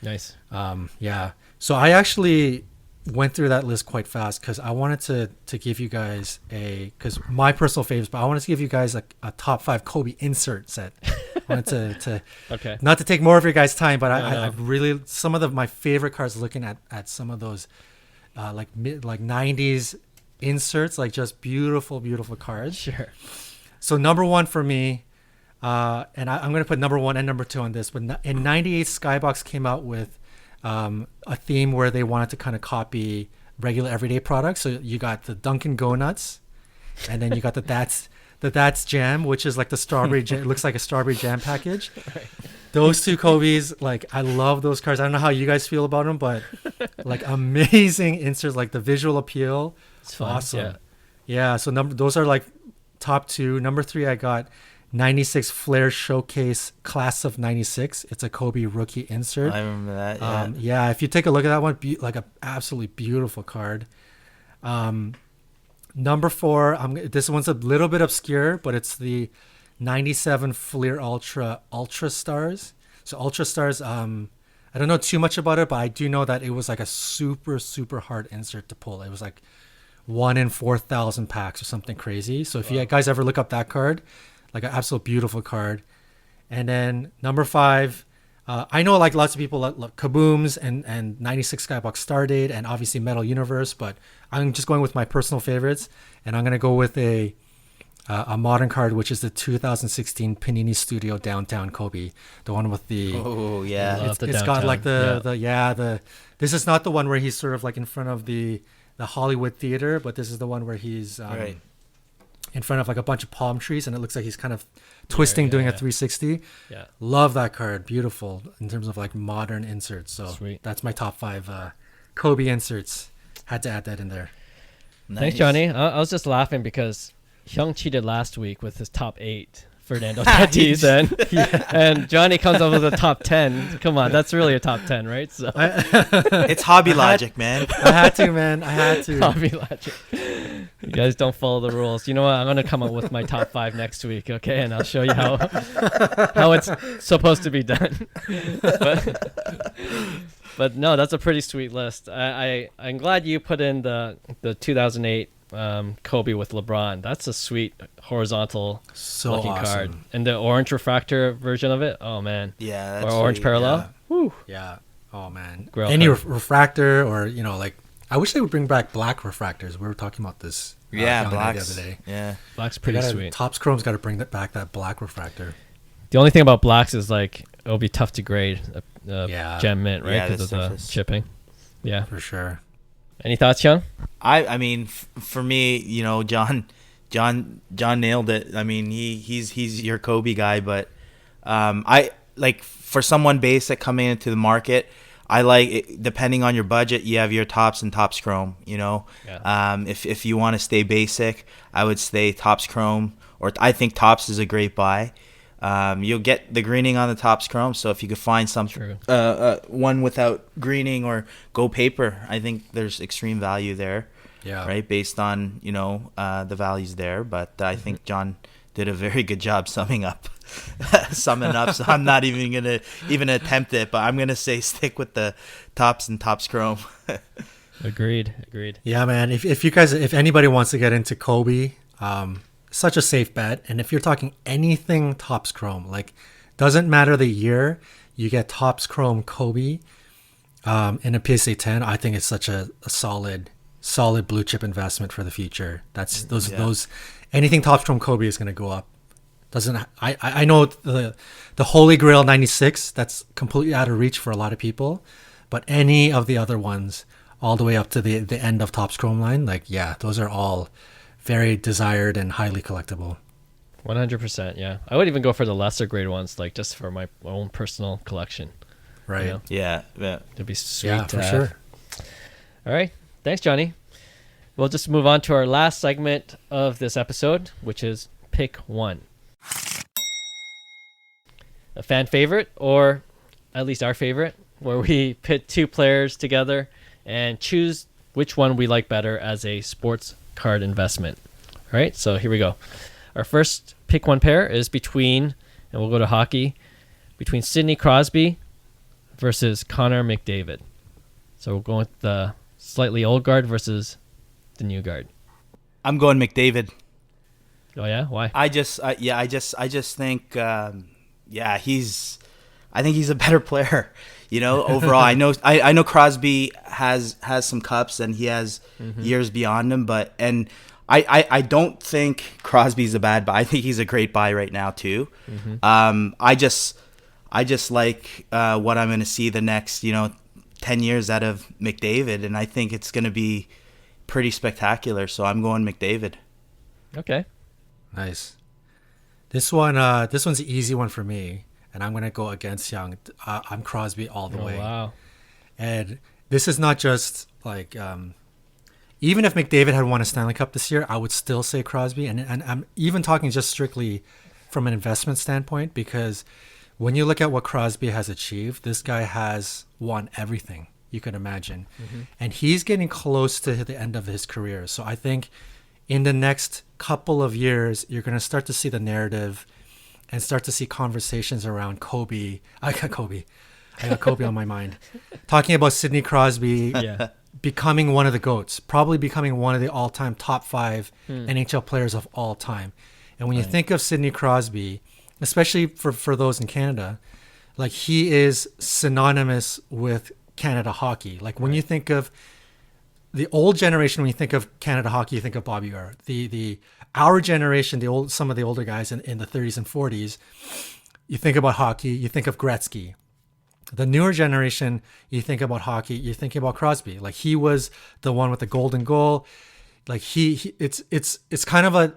Nice. So I actually went through that list quite fast because I wanted to give you guys because my personal favorites, but I wanted to give you guys a top 5 Kobe insert set. I wanted to okay, not to take more of your guys' time, but I really, some of my favorite cards, looking at some of those like 90s inserts, like just beautiful cards. Sure. So number 1 for me, and I'm going to put number 1 and number 2 on this, but in 98 Skybox came out with a theme where they wanted to kind of copy regular everyday products. So you got the Dunkin' Go Nuts, and then you got the That's Jam, which is like the strawberry jam. It looks like a strawberry jam package. Right. Those 2 Kobe's, like, I love those cards. I don't know how you guys feel about them, but like amazing inserts, like the visual appeal. It's fun. Awesome. Yeah. So those are like top 2. Number 3, I got 96 Flair Showcase Class of 96. It's a Kobe rookie insert. I remember that. Yeah. If you take a look at that one, like a absolutely beautiful card. Number 4, this one's a little bit obscure, but it's the 97 Fleer Ultra Stars. So Ultra Stars, I don't know too much about it, but I do know that it was like a super, super hard insert to pull. It was like 1 in 4,000 packs or something crazy. So if you guys ever look up that card, like an absolute beautiful card. And then number 5, I know like lots of people love Kabooms and 96 Skybox Stardate and obviously Metal Universe, but I'm just going with my personal favorites, and I'm going to go with a modern card, which is the 2016 Panini Studio Downtown Kobe, the one with the it's got like this is not the one where he's sort of like in front of the Hollywood Theater, but this is the one where he's in front of like a bunch of palm trees, and it looks like he's kind of twisting, doing a 360. Yeah, love that card. Beautiful in terms of like modern inserts. So sweet. That's my top 5 Kobe inserts. Had to add that in there. Nice. Thanks, Johnny. I was just laughing because Hyung cheated last week with his top 8 Fernando Tatis, and Johnny comes up with a top 10. Come on, that's really a top 10, right? So it's hobby logic, man. I had to. Hobby logic. You guys don't follow the rules. You know what? I'm gonna come up with my top 5 next week, okay? And I'll show you how it's supposed to be done. But no, that's a pretty sweet list. I'm glad you put in the 2008 Kobe with LeBron. That's a sweet horizontal looking awesome card. And the orange refractor version of it, oh man. Yeah, that's or orange sweet. Parallel. Yeah. Woo. Yeah. Oh man. Grail Any card. refractor, or like, I wish they would bring back black refractors. We were talking about this. Yeah, black the other day. Yeah, black's pretty sweet. Topps Chrome's got to bring back that black refractor. The only thing about blacks is like it'll be tough to grade gem mint, right? Because of the chipping. Yeah, for sure. Any thoughts, Hyung? I mean, for me, John nailed it. I mean, he's your Kobe guy, but I like, for someone basic coming into the market, I like it, depending on your budget, you have your Topps and Topps Chrome. Yeah. If you want to stay basic, I would stay Topps Chrome, or I think Topps is a great buy. You'll get the greening on the Topps Chrome, so if you could find some one without greening or go paper, I think there's extreme value there. Yeah. Right, based on the values there, but I think John did a very good job summing up. So I'm not even gonna attempt it, but I'm gonna say stick with the Topps and Topps Chrome. Agreed. Yeah, man. If anybody wants to get into Kobe, such a safe bet. And if you're talking anything Topps Chrome, like, doesn't matter the year, you get Topps Chrome Kobe in a PSA 10. I think it's such a solid blue chip investment for the future. That's those anything Topps Chrome Kobe is going to go up. I know the Holy Grail 96, that's completely out of reach for a lot of people, but any of the other ones all the way up to the end of Topps Chrome line, like, yeah, those are all very desired and highly collectible. 100%. Yeah, I would even go for the lesser grade ones, like just for my own personal collection. Right. Yeah. It'd be sweet. Yeah, for sure. All right. Thanks, Johnny. We'll just move on to our last segment of this episode, which is Pick One. A fan favorite, or at least our favorite, where we pit 2 players together and choose which one we like better as a sports card investment. All right, so here we go. Our first Pick One pair is between, and we'll go to hockey, between Sidney Crosby versus Connor McDavid. So we're going with the slightly old guard versus the new guard. I'm going McDavid. Oh yeah, why? I just think I think he's a better player. Overall, I know Crosby has some cups and he has years beyond him, but I don't think Crosby's a bad buy. I think he's a great buy right now too. I just like what I'm going to see the next 10 years out of McDavid, and I think it's going to be pretty spectacular. So I'm going McDavid. Okay. Nice. This one's an easy one for me, and I'm going to go against Hyung. I'm Crosby all the way. Wow. And this is not just like, even if McDavid had won a Stanley Cup this year, I would still say Crosby. And I'm even talking just strictly from an investment standpoint, because when you look at what Crosby has achieved, this guy has won everything you could imagine. And he's getting close to the end of his career. So I think in the next couple of years, you're going to start to see the narrative and start to see conversations around Kobe. I got Kobe on my mind. Talking about Sidney Crosby becoming one of the GOATs, probably becoming one of the all-time top 5 NHL players of all time. And when you think of Sidney Crosby, especially for those in Canada, like, he is synonymous with Canada hockey. Like, when you think of the old generation, when you think of Canada hockey, you think of Bobby Orr. Our generation, some of the older guys in the 30s and 40s, you think about hockey, you think of Gretzky. The newer generation, you think about hockey, you're thinking about Crosby. Like, he was the one with the golden goal. Like, it's kind of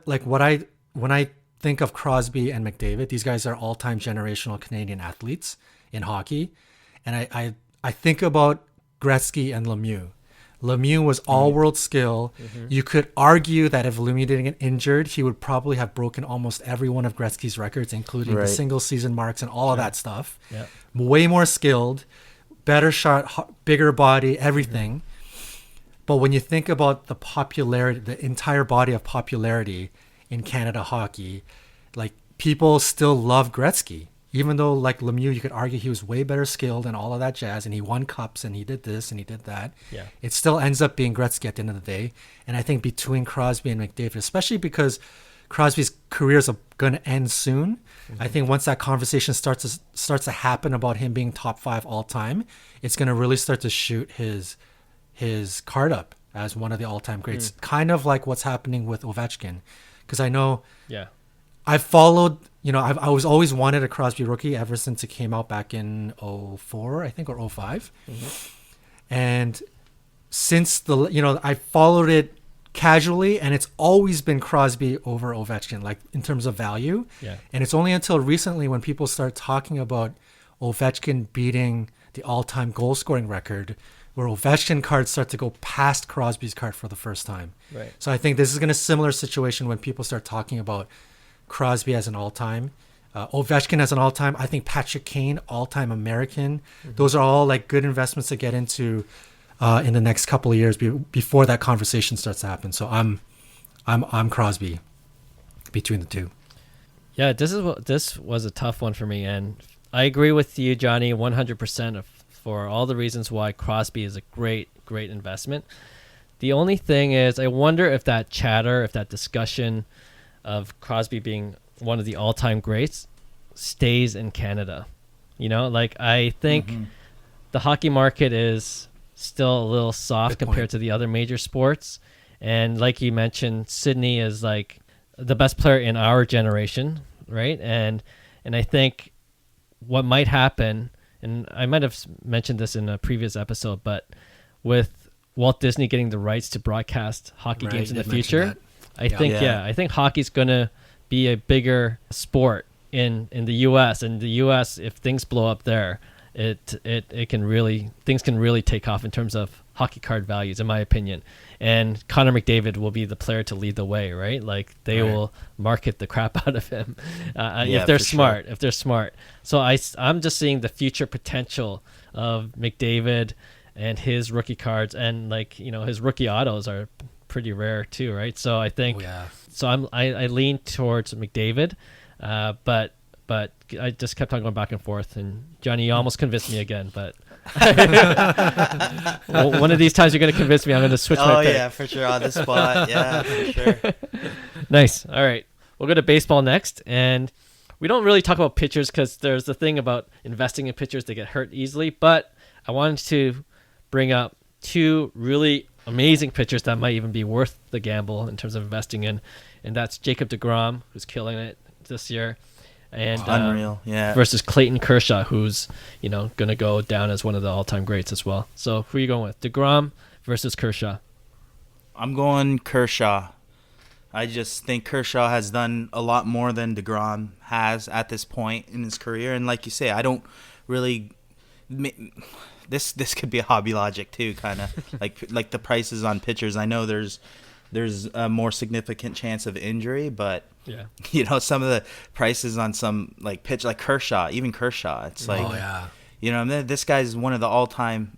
when I think of Crosby and McDavid, these guys are all-time generational Canadian athletes in hockey, and I think about Gretzky and Lemieux. Lemieux was all-world skill. You could argue that if Lemieux didn't get injured, he would probably have broken almost every one of Gretzky's records, including the single-season marks and all of that stuff. Yeah. Way more skilled, better shot, bigger body, everything. But when you think about the popularity, the entire body of popularity in Canada hockey, like people still love Gretzky. Even though, like Lemieux, you could argue he was way better skilled and all of that jazz, and he won cups and he did this and he did that. Yeah. It still ends up being Gretzky at the end of the day. And I think between Crosby and McDavid, especially because Crosby's career is going to end soon, I think once that conversation starts to happen about him being top 5 all time, it's going to really start to shoot his card up as one of the all-time greats. Kind of like what's happening with Ovechkin, because I know. Yeah. I've followed, I was always wanted a Crosby rookie ever since it came out back in 04, I think, or 05. And since I followed it casually, and it's always been Crosby over Ovechkin, like in terms of value. Yeah. And it's only until recently when people start talking about Ovechkin beating the all-time goal scoring record, where Ovechkin cards start to go past Crosby's card for the first time. Right. So I think this is going to be a similar situation when people start talking about Crosby as an all-time, Ovechkin as an all-time. I think Patrick Kane, all-time American. Those are all like good investments to get into in the next couple of years before that conversation starts to happen. So I'm Crosby between the two. Yeah, this was a tough one for me, and I agree with you, Johnny, 100% for all the reasons why Crosby is a great investment. The only thing is, I wonder if that chatter, if that discussion of Crosby being one of the all-time greats stays in Canada. I think the hockey market is still a little soft compared to the other major sports. And like you mentioned, Sidney is like the best player in our generation, right? And I think what might happen, and I might have mentioned this in a previous episode, but with Walt Disney getting the rights to broadcast hockey games in the future, I think hockey's going to be a bigger sport in the U.S. And the U.S., if things blow up there, things can really take off in terms of hockey card values, in my opinion. And Connor McDavid will be the player to lead the way, right? Like they will market the crap out of him if they're smart. Sure. If they're smart, so I'm just seeing the future potential of McDavid and his rookie cards, and his rookie autos are pretty rare too, right? So I think I lean towards McDavid, but I just kept on going back and forth. And Johnny, you almost convinced me again, but one of these times you're going to convince me. I'm going to switch my pick. Oh yeah, for sure, on the spot. Yeah, for sure. Nice. All right, we'll go to baseball next, and we don't really talk about pitchers because there's the thing about investing in pitchers, they get hurt easily. But I wanted to bring up two really amazing pitchers that might even be worth the gamble in terms of investing in, and that's Jacob deGrom, who's killing it this year, and unreal, versus Clayton Kershaw, who's going to go down as one of the all-time greats as well. So who are you going with, deGrom versus Kershaw? I'm going Kershaw. I just think Kershaw has done a lot more than deGrom has at this point in his career, and like you say, I don't really. This could be a hobby logic too, kind of like the prices on pitchers. I know there's a more significant chance of injury, but some of the prices on some pitch like Kershaw, even Kershaw, it's like this guy's one of the all-time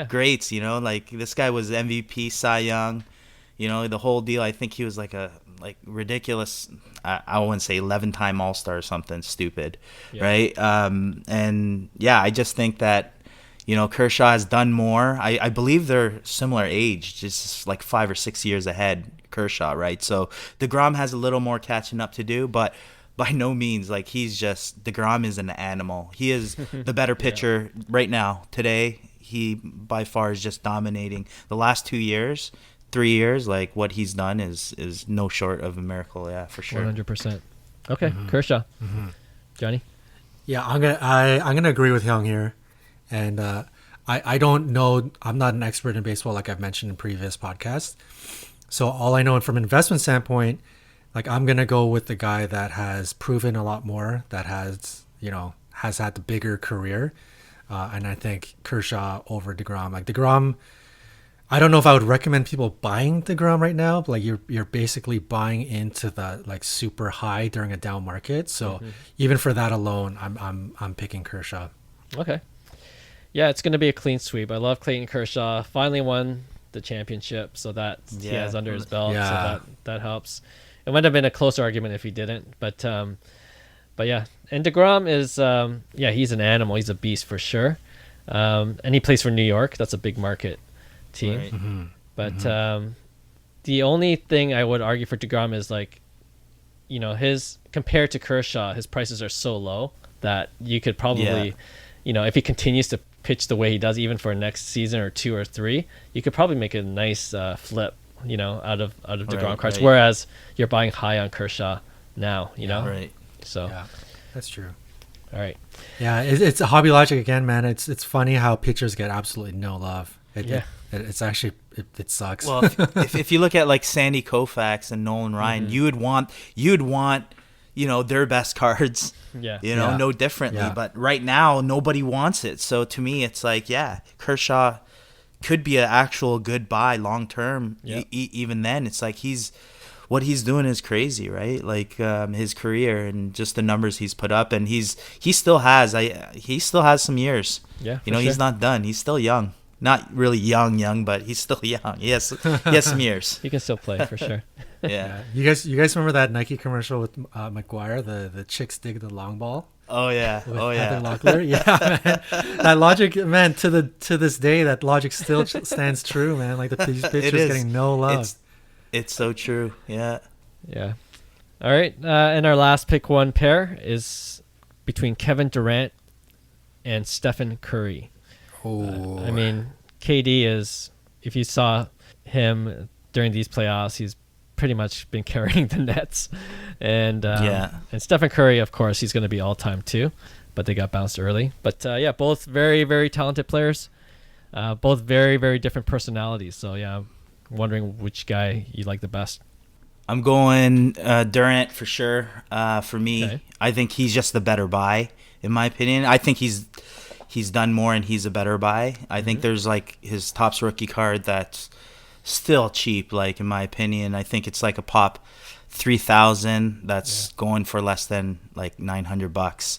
greats. This guy was MVP, Cy Young, the whole deal. I think he was like a ridiculous. I wouldn't say 11-time All-Star or something stupid, right? I just think that. Kershaw has done more. I believe they're similar age, just like 5 or 6 years ahead, Kershaw, right? So deGrom has a little more catching up to do, but by no means, deGrom is an animal. He is the better pitcher right now. Today, he by far is just dominating. The last 3 years, what he's done is no short of a miracle, for sure. 100%. Okay, Kershaw. Johnny? Yeah, I'm gonna agree with Hyung here. And I don't know. I'm not an expert in baseball, like I've mentioned in previous podcasts. So all I know from an investment standpoint, I'm going to go with the guy that has proven a lot more, that has had the bigger career. And I think Kershaw over deGrom. DeGrom, I don't know if I would recommend people buying deGrom right now. But like you're basically buying into the like super high during a down market. So even for that alone, I'm picking Kershaw. Okay. Yeah, it's going to be a clean sweep. I love Clayton Kershaw. Finally won the championship, so that he has under his belt. Yeah. So that helps. It would have been a close argument if he didn't, but yeah. And deGrom is he's an animal. He's a beast for sure. And he plays for New York. That's a big market team. Right. But the only thing I would argue for deGrom is like, his compared to Kershaw, his prices are so low that you could probably, if he continues to pitch the way he does, even for next season or 2 or 3, you could probably make a nice flip, out of deGrom cards. Right. Whereas you're buying high on Kershaw now, Right. So Yeah, that's true. all right. Yeah, it's a hobby logic again, man. It's funny how pitchers get absolutely no love. It's actually it sucks. Well, if you look at like Sandy Koufax and Nolan Ryan, you'd want their best cards. Yeah. No differently. Yeah. But right now, nobody wants it. So to me, it's like, Kershaw could be an actual good buy long term. Yeah. Even then, it's like what he's doing is crazy, right? Like his career and just the numbers he's put up, and he still has some years. Yeah. He's not done. He's still young. Not really young, but he's still young. He has some years. He can still play for sure. Yeah. You guys remember that Nike commercial with McGuire, the chicks dig the long ball? Oh yeah. With Heather Locklear? Yeah, man. That logic, man, to this day, that logic still stands true, man. Like these pitchers getting no love. It's so true. Yeah. Yeah. All right. And our last pick one pair is between Kevin Durant and Stephen Curry. Oh. I mean, KD is, if you saw him during these playoffs, he's pretty much been carrying the Nets. And and Stephen Curry, of course, he's going to be all-time too, but they got bounced early. But both very, very talented players, both very, very different personalities. So I'm wondering which guy you like the best. I'm going Durant for sure. For me, Okay. I think he's just the better buy, in my opinion. I think he's done more and he's a better buy. I think there's like his Topps rookie card that's still cheap, like in my opinion. I think it's like a pop 3,000 that's going for less than like $900,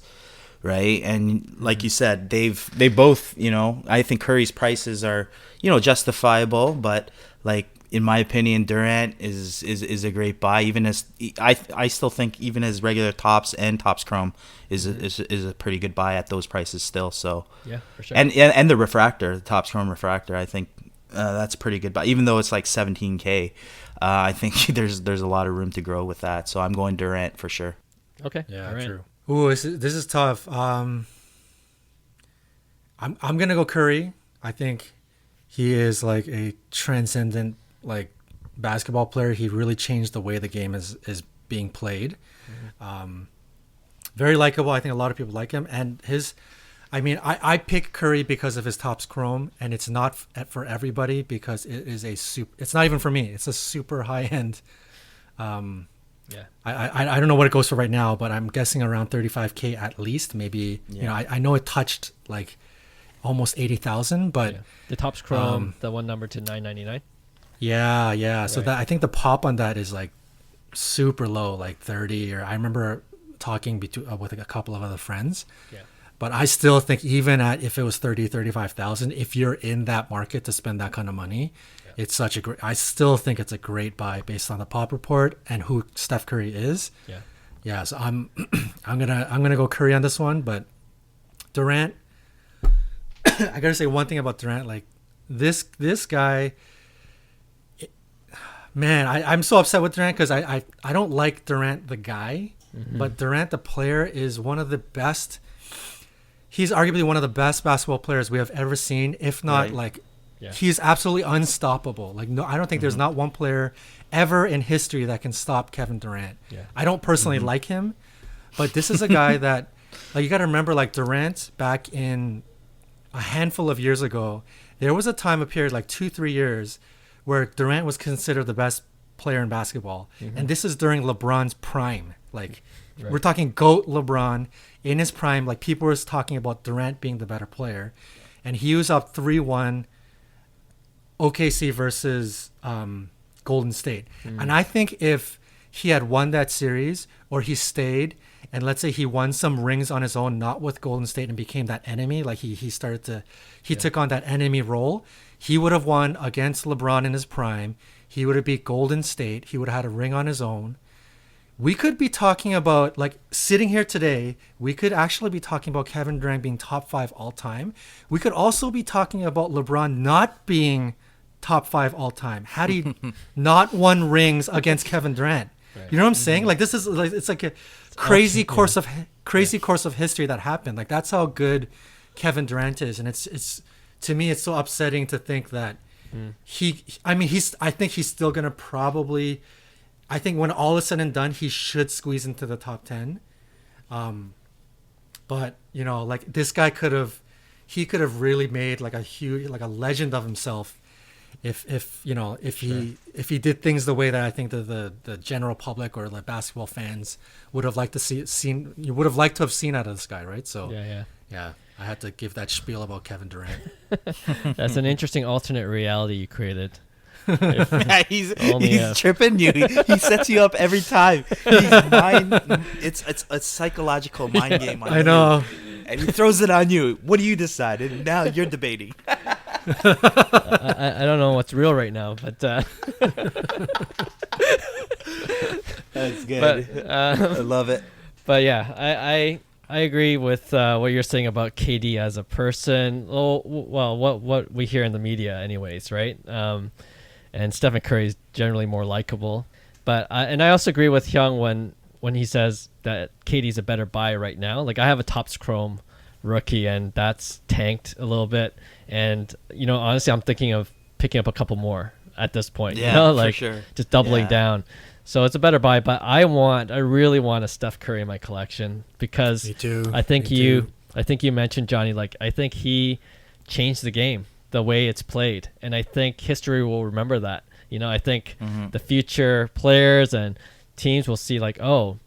right? And like you said, they both, I think Curry's prices are, justifiable, but like in my opinion, Durant is a great buy. Even as I still think even as regular Topps and Topps Chrome is a pretty good buy at those prices still. So Yeah, for sure. and the refractor, the Topps Chrome refractor, I think that's a pretty good buy. Even though it's like $17K, I think there's a lot of room to grow with that. So I'm going Durant for sure. Okay. Yeah, All right. true. Ooh, this is tough. I'm gonna go Curry. I think he is like a transcendent like basketball player. He really changed the way the game is being played. Very likable. I think a lot of people like him. And I pick Curry because of his Topps Chrome, and it's not for everybody because it is it's not even for me. It's a super high end. Yeah. I don't know what it goes for right now, but I'm guessing around 35K at least. Maybe I know it touched like almost 80,000, but the Topps Chrome, the one number to $9.99. yeah. So Right. that I think the pop on that is like super low, like 30. Or I remember talking with a couple of other friends. Yeah. But I still think even if it was 30, 35,000, if you're in that market to spend that kind of money, it's I still think it's a great buy based on the pop report and who Steph Curry is. Yeah. Yeah. So I'm gonna go Curry on this one, but Durant. I gotta say one thing about Durant, like this guy. Man, I'm so upset with Durant because I don't like Durant the guy, but Durant the player is one of the best. He's arguably one of the best basketball players we have ever seen, if not he's absolutely unstoppable. Like no, I don't think there's not one player ever in history that can stop Kevin Durant. Yeah. I don't personally like him, but this is a guy that like you got to remember, like Durant back in a handful of years ago, there was a period like 2-3 years where Durant was considered the best player in basketball. And this is during LeBron's prime. Like we're talking GOAT LeBron in his prime. Like people were talking about Durant being the better player. And he was up 3-1 OKC versus Golden State. And I think if he had won that series, or he stayed, and let's say he won some rings on his own, not with Golden State, and became that enemy, like he took on that enemy role, he would have won against LeBron in his prime. He would have beat Golden State. He would have had a ring on his own. We could be talking about, like, sitting here today, we could actually be talking about Kevin Durant being top 5 all time. We could also be talking about LeBron not being top 5 all time had he not won rings against Kevin Durant. Right. You know what I'm saying? Like, this is like, it's like a crazy course of history that happened. Like, that's how good Kevin Durant is, and it's to me, it's so upsetting to think that I think he's still gonna probably. I think when all is said and done, he should squeeze into the top 10. But you know, like, this guy could have really made like a legend of himself if he did things the way that I think the general public or the basketball fans would have liked to have seen out of this guy, right? So yeah. I had to give that spiel about Kevin Durant. That's an interesting alternate reality you created. He's tripping you. He sets you up every time. It's a psychological mind game on I know. You. And he throws it on you. What do you decide? And now you're debating. I don't know what's real right now, but that's good. But, I love it. But yeah, I agree with what you're saying about KD as a person. Well, what we hear in the media, anyways, right? And Stephen Curry is generally more likable. But I also agree with Hyung when he says that KD's a better buy right now. Like, I have a Topps Chrome rookie, and that's tanked a little bit. And, you know, honestly, I'm thinking of picking up a couple more at this point. Yeah, you know? Like, for sure. Just doubling down. So it's a better buy. But I really want a Steph Curry in my collection because Me too. I think you mentioned, Johnny, like, I think he changed the game, the way it's played, and I think history will remember that. You know, I think the future players and teams will see, like, oh,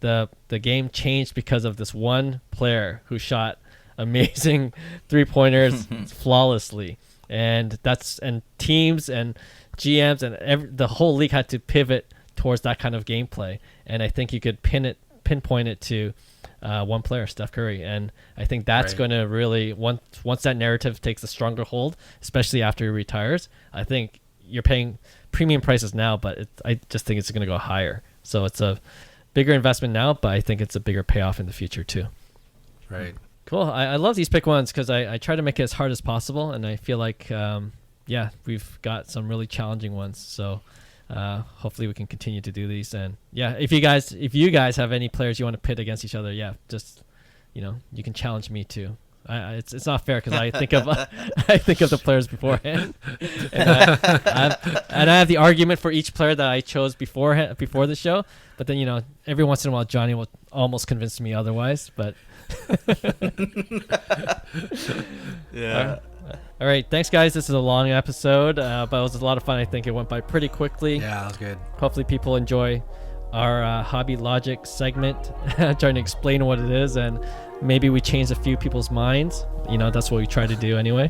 the game changed because of this one player who shot amazing 3-pointers flawlessly, and teams and GMs and the whole league had to pivot towards that kind of gameplay. And I think you could pinpoint it to one player, Steph Curry, and I think that's going to really once that narrative takes a stronger hold, especially after he retires. I think you're paying premium prices now, but I just think it's going to go higher. So it's a bigger investment now, but I think it's a bigger payoff in the future too. Right. Cool. I love these pick ones because I try to make it as hard as possible, and I feel like we've got some really challenging ones. So hopefully we can continue to do these. And yeah, if you guys have any players you want to pit against each other, you can challenge me too. It's not fair because I think of the players beforehand, and I have the argument for each player that I chose before the show. But then every once in a while Johnny will almost convince me otherwise. But yeah. All right, thanks guys. This is a long episode, but it was a lot of fun. I think it went by pretty quickly. Yeah, that was good. Hopefully people enjoy our hobby logic segment, trying to explain what it is, and maybe we changed a few people's minds. That's what we try to do anyway.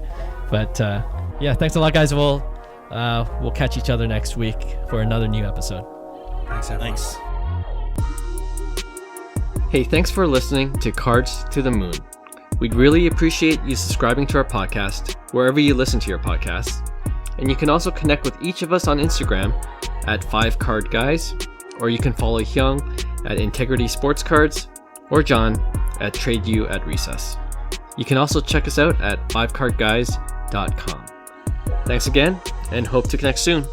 But thanks a lot, guys. We'll catch each other next week for another new episode. Thanks, everyone. Thanks. Hey, thanks for listening to Cards to the Moon. We'd really appreciate you subscribing to our podcast wherever you listen to your podcasts. And you can also connect with each of us on Instagram at 5cardguys, or you can follow Hyung at Integrity Sports Cards, or John at TradeU at Recess. You can also check us out at 5cardguys.com. Thanks again, and hope to connect soon.